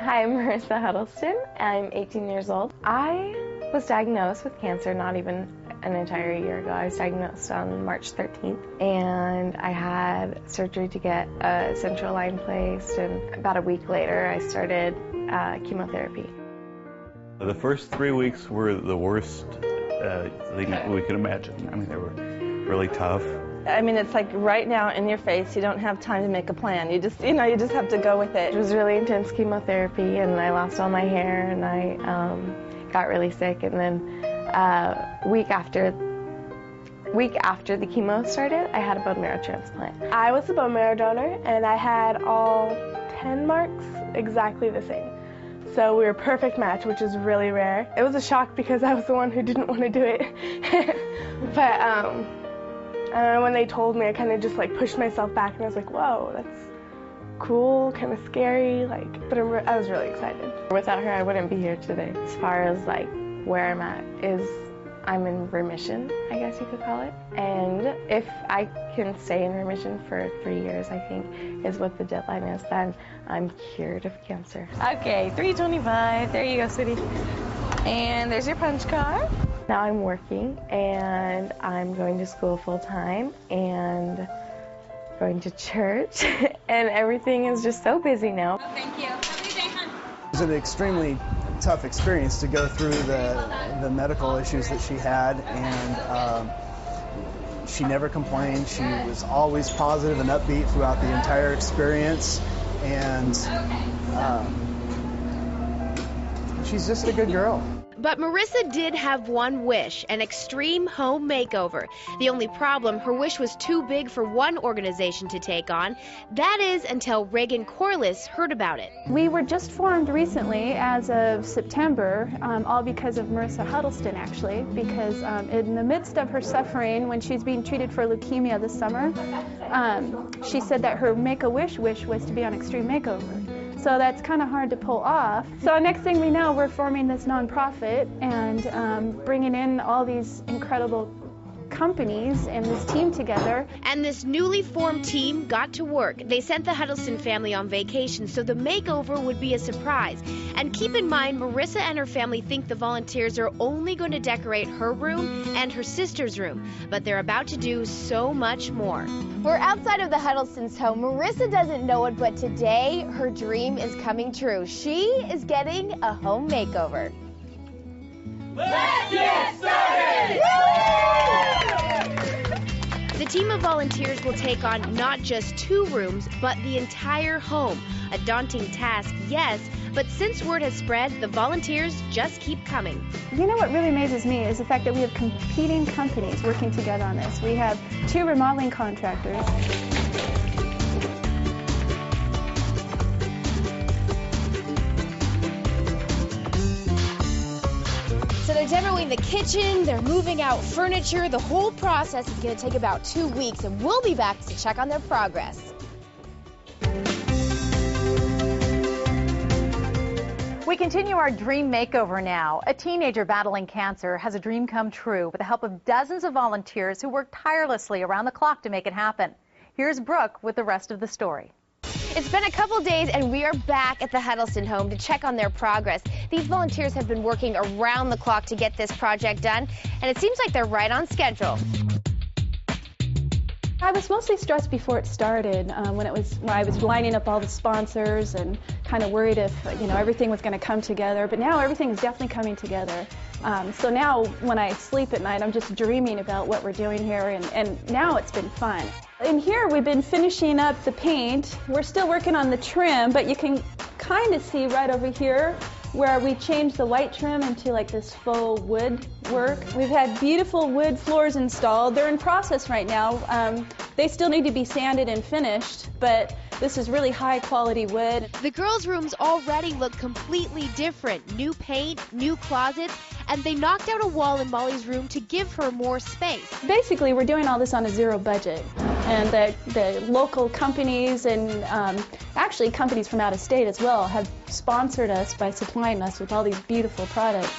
Hi, I'm Marissa Huddleston. I'm 18 years old. I was diagnosed with cancer not even an entire year ago. I was diagnosed on March 13th, and I had surgery to get a central line placed, and about a week later I started chemotherapy. The first 3 weeks were the worst thing we could imagine. I mean, they were really tough. I mean, it's like right now in your face. You don't have time to make a plan. You just have to go with it. It was really intense chemotherapy, and I lost all my hair, and I got really sick. And then week after the chemo started, I had a bone marrow transplant. I was a bone marrow donor, and I had all 10 marks exactly the same. So we were a perfect match, which is really rare. It was a shock because I was the one who didn't want to do it. But when they told me, I kind of just like pushed myself back, and I was like, whoa, that's cool, kind of scary, but I was really excited. Without her, I wouldn't be here today. As far as like where I'm at is I'm in remission, I guess you could call it. And if I can stay in remission for 3 years, I think is what the deadline is, then I'm cured of cancer. Okay, $3.25. There you go, sweetie. And there's your punch card. Now I'm working, and I'm going to school full-time, and going to church, and everything is just so busy now. Oh, thank you. Have a good day, hon. It was an extremely tough experience to go through the medical issues that she had, and she never complained. She was always positive and upbeat throughout the entire experience, and she's just a good girl. But Marissa did have one wish, an extreme home makeover. The only problem, her wish was too big for one organization to take on. That is until Reagan Corliss heard about it. We were just formed recently as of September, all because of Marissa Huddleston, actually, because in the midst of her suffering, when she's being treated for leukemia this summer, she said that her make-a-wish wish was to be on Extreme Makeover. So that's kind of hard to pull off. So next thing we know, we're forming this nonprofit and bringing in all these incredible companies and this team together. And this newly formed team got to work. They sent the Huddleston family on vacation so the makeover would be a surprise. And keep in mind, Marissa and her family think the volunteers are only going to decorate her room and her sister's room, but they're about to do so much more. We're outside of the Huddleston's home. Marissa doesn't know it, but today her dream is coming true. She is getting a home makeover. Let's get started! The team of volunteers will take on not just 2 rooms, but the entire home. A daunting task, yes, but since word has spread, the volunteers just keep coming. You know what really amazes me is the fact that we have competing companies working together on this. We have 2 remodeling contractors. So they're demoing the kitchen, they're moving out furniture. The whole process is going to take about 2 weeks, and we'll be back to check on their progress. We continue our dream makeover now. A teenager battling cancer has a dream come true with the help of dozens of volunteers who work tirelessly around the clock to make it happen. Here's Brooke with the rest of the story. It's been a couple days, and we are back at the Huddleston home to check on their progress. These volunteers have been working around the clock to get this project done, and it seems like they're right on schedule. I was mostly stressed before it started, when I was lining up all the sponsors and kind of worried if everything was going to come together. But now everything is definitely coming together. So now when I sleep at night, I'm just dreaming about what we're doing here, and now it's been fun. In here, we've been finishing up the paint. We're still working on the trim, but you can kind of see right over here where we changed the white trim into like this faux wood work. We've had beautiful wood floors installed. They're in process right now. They still need to be sanded and finished, but this is really high quality wood. The girls' rooms already look completely different. New paint, new closets, and they knocked out a wall in Molly's room to give her more space. Basically, we're doing all this on a zero budget. And the local companies and actually companies from out of state as well have sponsored us by supplying us with all these beautiful products.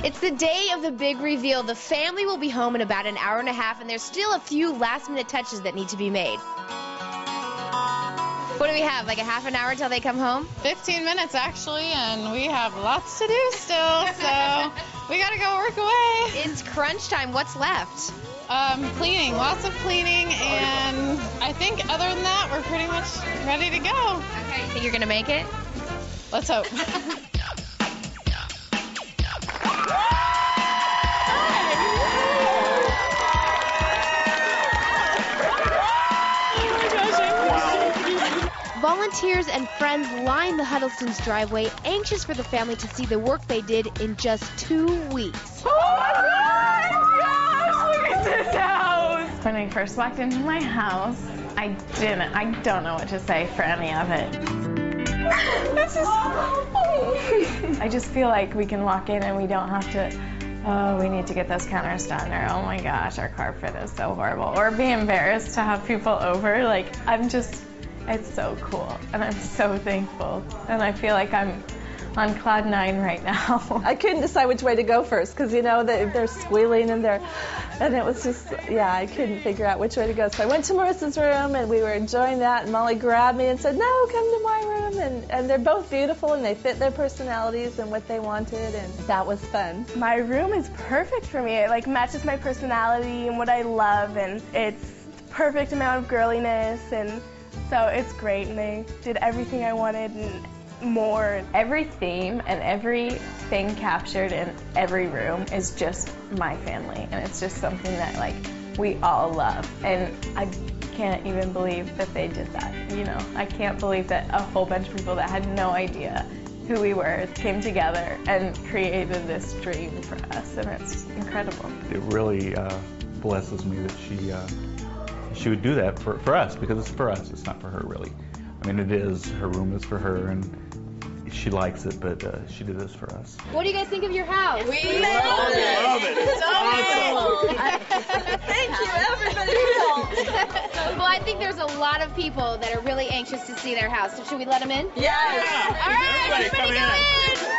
It's the day of the big reveal. The family will be home in about an hour and a half, and there's still a few last-minute touches that need to be made. What do we have, like a half an hour till they come home? 15 minutes actually, and we have lots to do still, so we gotta go work away. It's crunch time. What's left? Cleaning, lots of cleaning, and I think other than that, we're pretty much ready to go. Okay, you think you're gonna make it? Let's hope. Volunteers and friends lined the Huddleston's driveway, anxious for the family to see the work they did in just 2 weeks. Oh my gosh, look at this house! When I first walked into my house, I don't know what to say for any of it. This is I just feel like we can walk in and we don't have to, oh, we need to get those counters done, or oh my gosh, our carpet is so horrible, or be embarrassed to have people over. Like, it's so cool, and I'm so thankful, and I feel like I'm on cloud 9 right now. I couldn't decide which way to go first, because you know they're squealing and it was just, yeah, I couldn't figure out which way to go. So I went to Marissa's room and we were enjoying that, and Molly grabbed me and said, no, come to my room, and they're both beautiful and they fit their personalities and what they wanted, and that was fun. My room is perfect for me. It like matches my personality and what I love, and it's the perfect amount of girliness, and so it's great, and they did everything I wanted and more. Every theme and everything captured in every room is just my family, and it's just something that like we all love, and I can't even believe that they did that, you know. I can't believe that a whole bunch of people that had no idea who we were came together and created this dream for us, and it's incredible. It really blesses me that she would do that for us, because it's for us, it's not for her really. I mean, it is, her room is for her, and she likes it, but she did this for us. What do you guys think of your house? We love it. Love it. It's awesome. Thank you, everybody. Well, I think there's a lot of people that are really anxious to see their house. So should we let them in? Yes. All right, Everybody come go in.